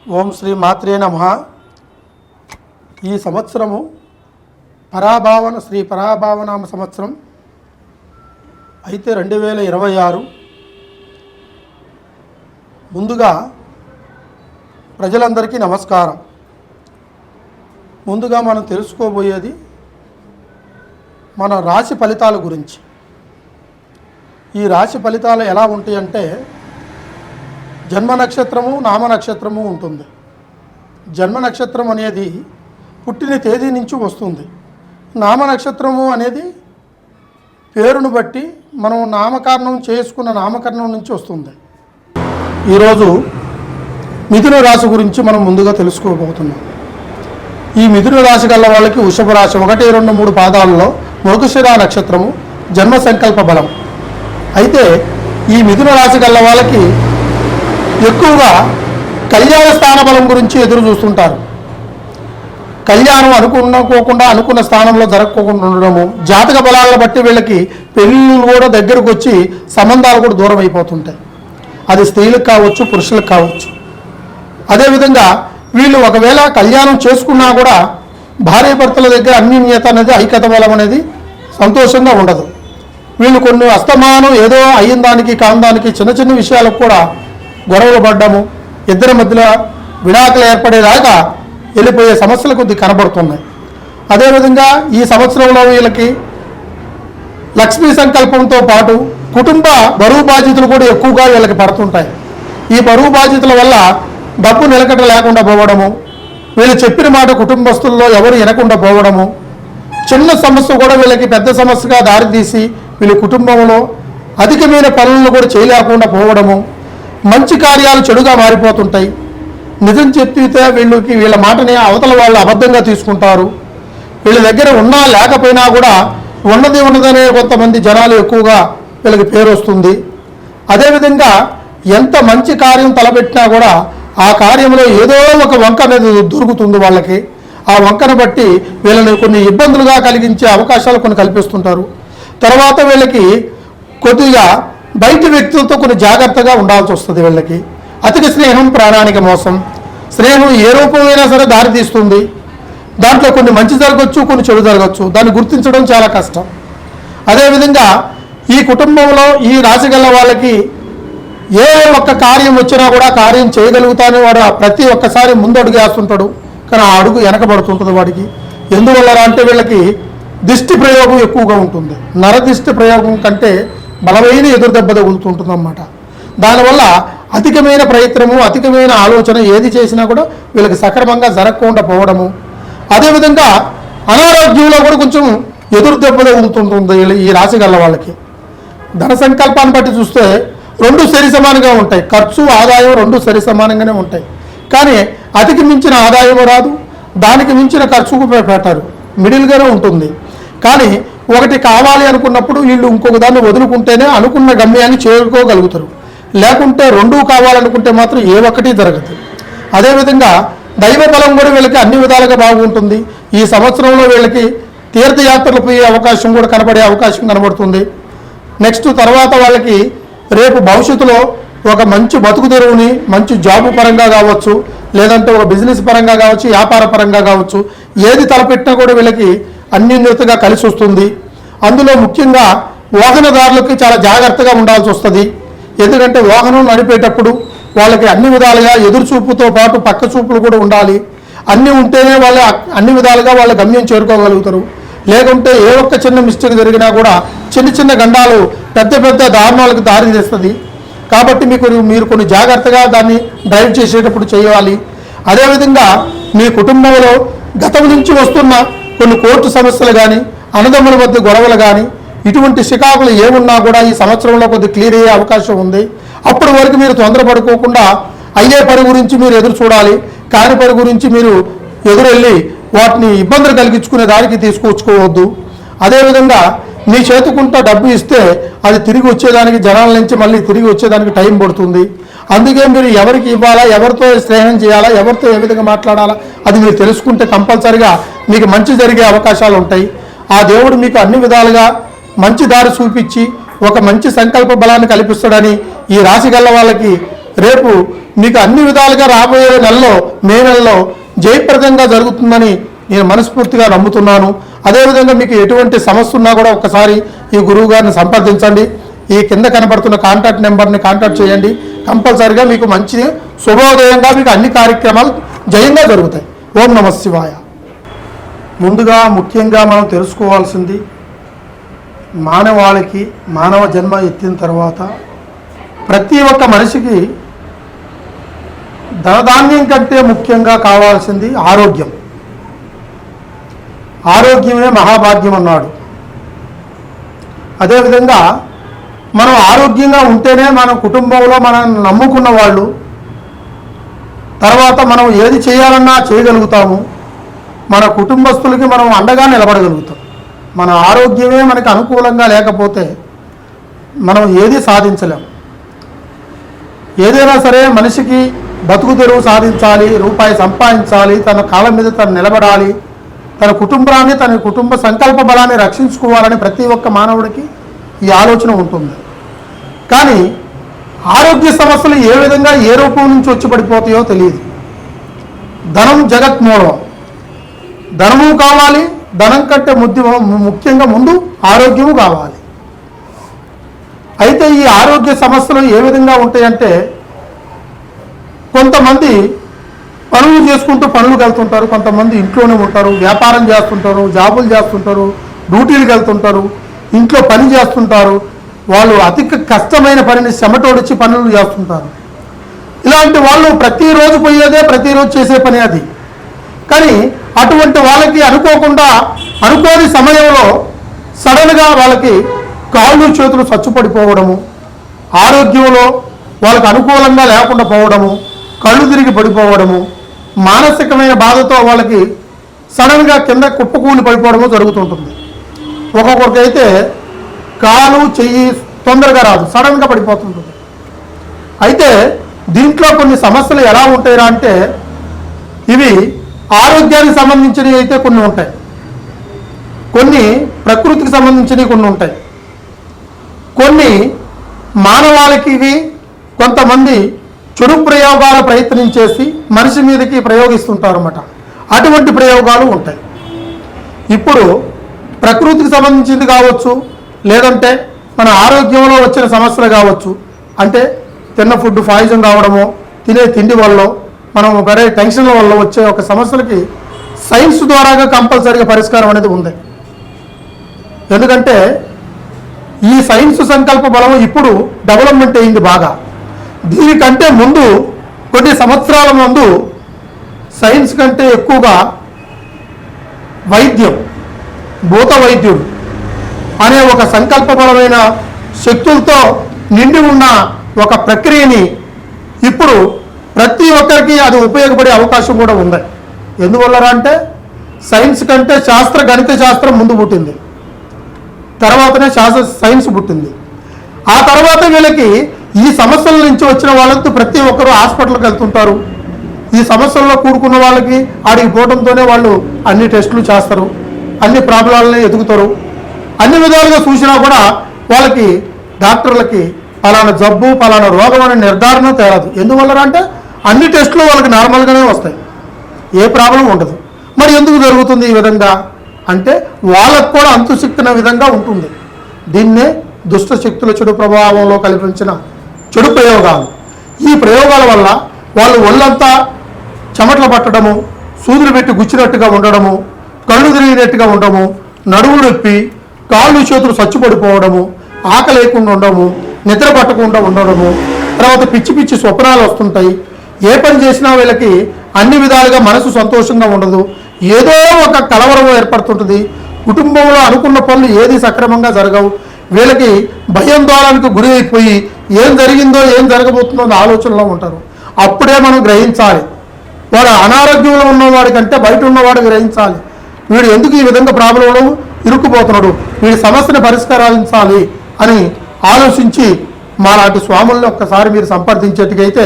ఓం శ్రీ మాత్రే నమః. ఈ సంవత్సరము పరాభావన శ్రీ పరాభావనామ సంవత్సరం అయితే 2026. ముందుగా ప్రజలందరికీ నమస్కారం. ముందుగా మనం తెలుసుకోబోయేది మన రాశి ఫలితాల గురించి. ఈ రాశి ఫలితాలు ఎలా ఉంటాయంటే జన్మ నక్షత్రము నామ నక్షత్రము ఉంటుంది. జన్మ నక్షత్రం అనేది పుట్టిన తేదీ నుంచి వస్తుంది. నామ నక్షత్రము అనేది పేరును బట్టి మనం నామకరణం చేసుకున్న నామకరణం నుంచి వస్తుంది. ఈరోజు మిథున రాశి గురించి మనం ముందుగా తెలుసుకోబోతున్నాం. ఈ మిథున రాశి గల వాళ్ళకి వృషభ రాశి 1, 2, 3 పాదాలలో మృగశిర నక్షత్రము జన్మ సంకల్ప బలం. అయితే ఈ మిథున రాశి గల వాళ్ళకి ఎక్కువగా కళ్యాణ స్థాన బలం గురించి ఎదురు చూస్తుంటారు. కళ్యాణం అనుకోకుండా అనుకున్న స్థానంలో జరగకుండా ఉండడము, జాతక బలాలను బట్టి వీళ్ళకి పెళ్ళిళ్ళు కూడా దగ్గరకు వచ్చి సంబంధాలు కూడా దూరం అయిపోతుంటాయి. అది స్త్రీలకు కావచ్చు, పురుషులకు కావచ్చు. అదేవిధంగా వీళ్ళు ఒకవేళ కళ్యాణం చేసుకున్నా కూడా భార్యాభర్తల దగ్గర అన్యోన్యత అనేది, ఐక్యత బలం అనేది సంతోషంగా ఉండదు. వీళ్ళు కొన్ని అస్తమానం ఏదో అయిన దానికి కాందానికి చిన్న చిన్న విషయాలకు కూడా గొడవలు పడ్డము, ఇద్దరి మధ్యలో విడాకులు ఏర్పడేదాకా వెళ్ళిపోయే సమస్యలు కొద్ది కనబడుతున్నాయి. అదేవిధంగా ఈ సంవత్సరంలో వీళ్ళకి లక్ష్మీ సంకల్పంతో పాటు కుటుంబ బరువు బాధ్యతలు కూడా ఎక్కువగా వీళ్ళకి పడుతుంటాయి. ఈ బరువు బాధ్యతల వల్ల డబ్బు నిలకడ లేకుండా పోవడము, వీళ్ళు చెప్పిన మాట కుటుంబస్తుల్లో ఎవరు వినకుండా పోవడము, చిన్న సమస్య కూడా వీళ్ళకి పెద్ద సమస్యగా దారితీసి వీళ్ళ కుటుంబంలో అధికమైన పనులను కూడా చేయలేకుండా పోవడము, మంచి కార్యాలు చెడుగా మారిపోతుంటాయి. నిజం చెప్పితే వీళ్ళ మాటని అవతల వాళ్ళు అబద్ధంగా తీసుకుంటారు. వీళ్ళ దగ్గర ఉన్నా లేకపోయినా కూడా ఉన్నదనే కొంతమంది జనాలు ఎక్కువగా వీళ్ళకి పేరు వస్తుంది. అదేవిధంగా ఎంత మంచి కార్యం తలపెట్టినా కూడా ఆ కార్యంలో ఏదో ఒక వంక అనేది దొరుకుతుంది వాళ్ళకి. ఆ వంకను బట్టి వీళ్ళని కొన్ని ఇబ్బందులుగా కలిగించే అవకాశాలు కొన్ని కల్పిస్తుంటారు. తర్వాత వీళ్ళకి కొద్దిగా బయట వ్యక్తులతో కొన్ని జాగ్రత్తగా ఉండాల్సి వస్తుంది. వీళ్ళకి అతికి స్నేహం ప్రాణానికి మోసం. స్నేహం ఏ రూపమైనా సరే దారితీస్తుంది. దాంట్లో కొన్ని మంచి జరగవచ్చు, కొన్ని చెడు జరగవచ్చు. దాన్ని గుర్తించడం చాలా కష్టం. అదేవిధంగా ఈ కుటుంబంలో ఈ రాశి గల వాళ్ళకి ఏ ఒక్క కార్యం వచ్చినా కూడా కార్యం చేయగలుగుతానే వాడు ప్రతి ఒక్కసారి ముందడుగు వేస్తుంటాడు. కానీ ఆ అడుగు వెనకబడుతుంటుంది వాడికి. ఎందువల్ల అంటే వీళ్ళకి దిష్టి ప్రయోగం ఎక్కువగా ఉంటుంది. నరదిష్టి ప్రయోగం కంటే బలమైన ఎదురు దెబ్బ తగులుతుంటుంది అన్నమాట. దానివల్ల అధికమైన ప్రయత్నము, అధికమైన ఆలోచన ఏది చేసినా కూడా వీళ్ళకి సక్రమంగా జరగకుండా పోవడము. అదేవిధంగా అనారోగ్యంలో కూడా కొంచెం ఎదురు దెబ్బ తగులుతుంటుంది ఈ రాశి గల వాళ్ళకి. ధన సంకల్పాన్ని బట్టి చూస్తే 2 సరి సమానంగా ఉంటాయి. ఖర్చు ఆదాయం 2 సరి సమానంగానే ఉంటాయి. కానీ అతికి మించిన ఆదాయం రాదు, దానికి మించిన ఖర్చుకు పెట్టారు, మిడిల్గానే ఉంటుంది. కానీ ఒకటి కావాలి అనుకున్నప్పుడు వీళ్ళు ఇంకొక దాన్ని వదులుకుంటేనే అనుకున్న గమ్యాన్ని చేరుకోగలుగుతారు. లేకుంటే 2 కావాలనుకుంటే మాత్రం ఏ ఒక్కటి జరగదు. అదేవిధంగా దైవ బలం కూడా వీళ్ళకి అన్ని విధాలుగా బాగుంటుంది. ఈ సంవత్సరంలో వీళ్ళకి తీర్థయాత్రలు పోయే అవకాశం కూడా కనబడే అవకాశం కనబడుతుంది. నెక్స్ట్ తర్వాత వాళ్ళకి రేపు భవిష్యత్తులో ఒక మంచి బతుకు తెరువుని, మంచి జాబు పరంగా కావచ్చు, లేదంటే ఒక బిజినెస్ పరంగా కావచ్చు, వ్యాపార పరంగా కావచ్చు, ఏది తలపెట్టినా కూడా వీళ్ళకి అన్యోన్యతగా కలిసి వస్తుంది. అందులో ముఖ్యంగా వాహనదారులకి చాలా జాగ్రత్తగా ఉండాల్సి వస్తుంది. ఎందుకంటే వాహనం నడిపేటప్పుడు వాళ్ళకి అన్ని విధాలుగా ఎదురుచూపుతో పాటు పక్క చూపులు కూడా ఉండాలి. అన్నీ ఉంటేనే వాళ్ళు అన్ని విధాలుగా వాళ్ళ గమ్యం చేరుకోగలుగుతారు. లేకుంటే ఏ ఒక్క చిన్న మిస్టేక్ జరిగినా కూడా చిన్న చిన్న గండాలు పెద్ద పెద్ద దారుణాలకు దారి తీస్తుంది. కాబట్టి మీరు కొన్ని జాగ్రత్తగా దాన్ని డ్రైవ్ చేసేటప్పుడు చేయాలి. అదేవిధంగా మీ కుటుంబంలో గతం నుంచి వస్తున్న కొన్ని కోర్టు సమస్యలు కానీ, అన్నదమ్ముల మధ్య గొడవలు కానీ, ఇటువంటి శికాకులు ఏమున్నా కూడా ఈ సంవత్సరంలో కొద్ది క్లియర్ అయ్యే అవకాశం ఉంది. అప్పటి వరకు మీరు తొందరపడుకోకుండా అయ్యే పని గురించి మీరు ఎదురు చూడాలి. కాని పని గురించి మీరు ఎదురెళ్ళి వాటిని ఇబ్బందులు కలిగించుకునే దానికి తీసుకొచ్చుకోవద్దు. అదేవిధంగా మీ చేతుకుంటా డబ్బు ఇస్తే అది తిరిగి వచ్చేదానికి, జనాల నుంచి మళ్ళీ తిరిగి వచ్చేదానికి టైం పడుతుంది. అందుకే మీరు ఎవరికి ఇవ్వాలా, ఎవరితో స్నేహం చేయాలా, ఎవరితో ఏ విధంగా మాట్లాడాలా అది మీరు తెలుసుకుంటే కంపల్సరిగా మీకు మంచి జరిగే అవకాశాలు ఉంటాయి. ఆ దేవుడు మీకు అన్ని విధాలుగా మంచి దారి చూపించి ఒక మంచి సంకల్ప బలాన్ని కల్పిస్తాడని ఈ రాశి గల వాళ్ళకి రేపు మీకు అన్ని విధాలుగా రాబోయే నెలలో మే నెలలో జయప్రదంగా జరుగుతుందని నేను మనస్ఫూర్తిగా నమ్ముతున్నాను. అదేవిధంగా మీకు ఎటువంటి సమస్య ఉన్నా కూడా ఒక్కసారి ఈ గురువు గారిని సంప్రదించండి. ఈ కింద కనబడుతున్న కాంటాక్ట్ నెంబర్ని కాంటాక్ట్ చేయండి. కంపల్సరిగా మీకు మంచి శుభోదయంగా మీకు అన్ని కార్యక్రమాలు జయంగా జరుగుతాయి. ఓం నమః శివాయ. ముందుగా ముఖ్యంగా మనం తెలుసుకోవాల్సింది, మానవాళికి మానవ జన్మ ఎత్తిన తర్వాత ప్రతి ఒక్క మనిషికి ధనధాన్యం కంటే ముఖ్యంగా కావాల్సింది ఆరోగ్యం. ఆరోగ్యమే మహాభాగ్యం అన్నాడు. అదేవిధంగా మనం ఆరోగ్యంగా ఉంటేనే మన కుటుంబంలో మనం నమ్ముకున్న వాళ్ళు తర్వాత మనం ఏది చేయాలన్నా చేయగలుగుతాము. మన కుటుంబస్తులకి మనం అండగా నిలబడగలుగుతాం. మన ఆరోగ్యమే మనకి అనుకూలంగా లేకపోతే మనం ఏది సాధించలేం. ఏదైనా సరే మనిషికి బతుకు తెరువు సాధించాలి, రూపాయి సంపాదించాలి, తన కాళ్ళ మీద తను నిలబడాలి, తన కుటుంబాన్ని తన కుటుంబ సంకల్ప బలాన్ని రక్షించుకోవాలని ప్రతి ఒక్క మానవుడికి ఈ ఆలోచన ఉంటుంది. కానీ ఆరోగ్య సమస్యలు ఏ విధంగా ఏ రూపం నుంచి వచ్చి పడిపోతాయో తెలియదు. ధనం జగత్ మూలం. ధనము కావాలి, ధనం కంటే ముఖ్యంగా ముందు ఆరోగ్యము కావాలి. అయితే ఈ ఆరోగ్య సమస్యలు ఏ విధంగా ఉంటాయంటే, కొంతమంది పనులు చేసుకుంటూ పనులకు వెళ్తుంటారు, కొంతమంది ఇంట్లోనే ఉంటారు, వ్యాపారం చేస్తుంటారు, జాబులు చేస్తుంటారు, డ్యూటీలకు వెళ్తుంటారు, ఇంట్లో పని చేస్తుంటారు. వాళ్ళు అతి కష్టమైన పనిని చెమటోడిచ్చి పనులు చేస్తుంటారు. ఇలాంటి వాళ్ళు ప్రతిరోజు పోయేదే, ప్రతిరోజు చేసే పని అది. కానీ అటువంటి వాళ్ళకి అనుకోకుండా అనుకోని సమయంలో సడన్గా వాళ్ళకి కాళ్ళు చేతులు చచ్చుపడిపోవడము, ఆరోగ్యంలో వాళ్ళకి అనుకూలంగా లేకుండా పోవడము, కళ్ళు తిరిగి పడిపోవడము, మానసికమైన బాధతో వాళ్ళకి సడన్గా కింద కుప్పకూలి పడిపోవడము జరుగుతుంటుంది. ఒక్కొక్కరికైతే కాలు చెయ్యి తొందరగా రాదు, సడన్గా పడిపోతుంటుంది. అయితే దీంట్లో కొన్ని సమస్యలు ఎలా ఉంటాయిరా అంటే, ఇవి ఆరోగ్యానికి సంబంధించినవి అయితే కొన్ని ఉంటాయి, కొన్ని ప్రకృతికి సంబంధించినవి కొన్ని ఉంటాయి, కొన్ని మానవాళికి ఇవి కొంతమంది చెడు ప్రయోగాలు ప్రయత్నం చేసి మనిషి మీదకి ప్రయోగిస్తుంటారు అన్నమాట. అటువంటి ప్రయోగాలు ఉంటాయి. ఇప్పుడు ప్రకృతికి సంబంధించింది కావచ్చు, లేదంటే మన ఆరోగ్యంలో వచ్చిన సమస్యలు కావచ్చు. అంటే తిన్న ఫుడ్ పాయిజన్ కావడమో, తినే తిండి వల్ల, మనం వేరే టెన్షన్ల వల్ల వచ్చే ఒక సమస్యలకి సైన్స్ ద్వారాగా కంపల్సరీగా పరిష్కారం అనేది ఉంది. ఎందుకంటే ఈ సైన్స్ సంకల్ప బలం ఇప్పుడు డెవలప్మెంట్ అయింది బాగా. దీనికంటే ముందు కొన్ని సంవత్సరాల ముందు సైన్స్ కంటే ఎక్కువగా వైద్యం, భూత వైద్యుడు అనే ఒక సంకల్పబలమైన శక్తులతో నిండి ఉన్న ఒక ప్రక్రియని ఇప్పుడు ప్రతి ఒక్కరికి అది ఉపయోగపడే అవకాశం కూడా ఉంది. ఎందువల్ల అంటే సైన్స్ కంటే గణిత శాస్త్రం ముందు పుట్టింది, తర్వాతనే సైన్స్ పుట్టింది. ఆ తర్వాత వీళ్ళకి ఈ సమస్యల నుంచి వచ్చిన వాళ్ళతో ప్రతి ఒక్కరూ హాస్పిటల్కి వెళ్తుంటారు. ఈ సమస్యల్లో కూడుకున్న వాళ్ళకి ఆడికి పోవడంతోనే వాళ్ళు అన్ని టెస్టులు చేస్తారు, అన్ని ప్రాబ్లాలని ఎదుగుతారు. అన్ని విధాలుగా చూసినా కూడా వాళ్ళకి డాక్టర్లకి పలానా జబ్బు పలానా రోగం అనే నిర్ధారణ తేలదు. ఎందువల్ల అంటే అన్ని టెస్టులు వాళ్ళకి నార్మల్గానే వస్తాయి, ఏ ప్రాబ్లం ఉండదు. మరి ఎందుకు జరుగుతుంది ఈ విధంగా అంటే వాళ్ళకు కూడా అంతుసిక్కిన విధంగా ఉంటుంది. దీన్నే దుష్ట శక్తుల చెడు ప్రభావంలో కల్పించిన చెడు ప్రయోగాలు. ఈ ప్రయోగాల వల్ల వాళ్ళు ఒళ్ళంతా చెమటలు పట్టడము, సూదులు పెట్టి గుచ్చినట్టుగా ఉండడము, కళ్ళు తిరిగినట్టుగా ఉండడము, నడుము నొప్పి, కాళ్ళు చేతులు చచ్చుపడిపోవడము, ఆకలి లేకుండా ఉండడము, నిద్ర పట్టకుండా ఉండడము, తర్వాత పిచ్చి పిచ్చి స్వప్నాలు వస్తుంటాయి. ఏ పని చేసినా వీళ్ళకి అన్ని విధాలుగా మనసు సంతోషంగా ఉండదు, ఏదో ఒక కలవరం ఏర్పడుతుంటుంది. కుటుంబంలో అనుకున్న పనులు ఏది సక్రమంగా జరగవు. వీళ్ళకి భయాందోళనకు గురి అయిపోయి ఏం జరిగిందో ఏం జరగబోతుందో అనే ఆలోచనలో ఉంటారు. అప్పుడే మనం గ్రహించాలి, వాడు అనారోగ్యంలో ఉన్నవాడి కంటే బయట ఉన్నవాడు గ్రహించాలి, వీడు ఎందుకు ఈ విధంగా ప్రాబ్లంలో ఇరుక్కుపోతున్నాడు, వీడి సమస్యను పరిష్కరించాలి అని ఆలోచించి మాలాంటి స్వాములను ఒక్కసారి మీరు సంప్రదించేట్టుకైతే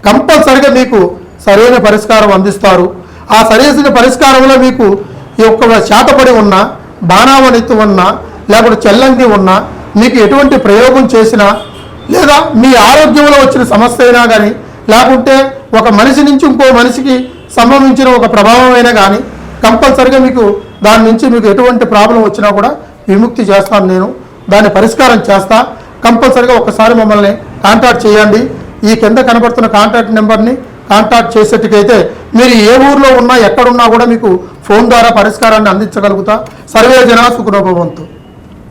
కంపల్సరిగా మీకు సరైన పరిష్కారం అందిస్తారు. ఆ సరైన పరిష్కారంలో మీకు ఈ ఒక్క శాతపడి ఉన్నా, బాణావణిత్తు ఉన్నా, లేకపోతే చెల్లంగి ఉన్నా, మీకు ఎటువంటి ప్రయోగం చేసినా లేదా మీ ఆరోగ్యంలో వచ్చిన సమస్య అయినా కానీ, లేకుంటే ఒక మనిషి నుంచి ఇంకో మనిషికి సంబంధించిన ఒక ప్రభావం అయినా కానీ కంపల్సరిగా మీకు దాని నుంచి మీకు ఎటువంటి ప్రాబ్లం వచ్చినా కూడా విముక్తి చేస్తాను నేను, దాన్ని పరిష్కారం చేస్తా. కంపల్సరిగా ఒకసారి మమ్మల్ని కాంటాక్ట్ చేయండి. ఈ కింద కనబడుతున్న కాంటాక్ట్ నెంబర్ని కాంటాక్ట్ చేసేట్టుకైతే మీరు ఏ ఊర్లో ఉన్నా ఎక్కడున్నా కూడా మీకు ఫోన్ ద్వారా పరిష్కారాన్ని అందించగలుగుతా. సర్వే జనా సుఖనోభవంతు.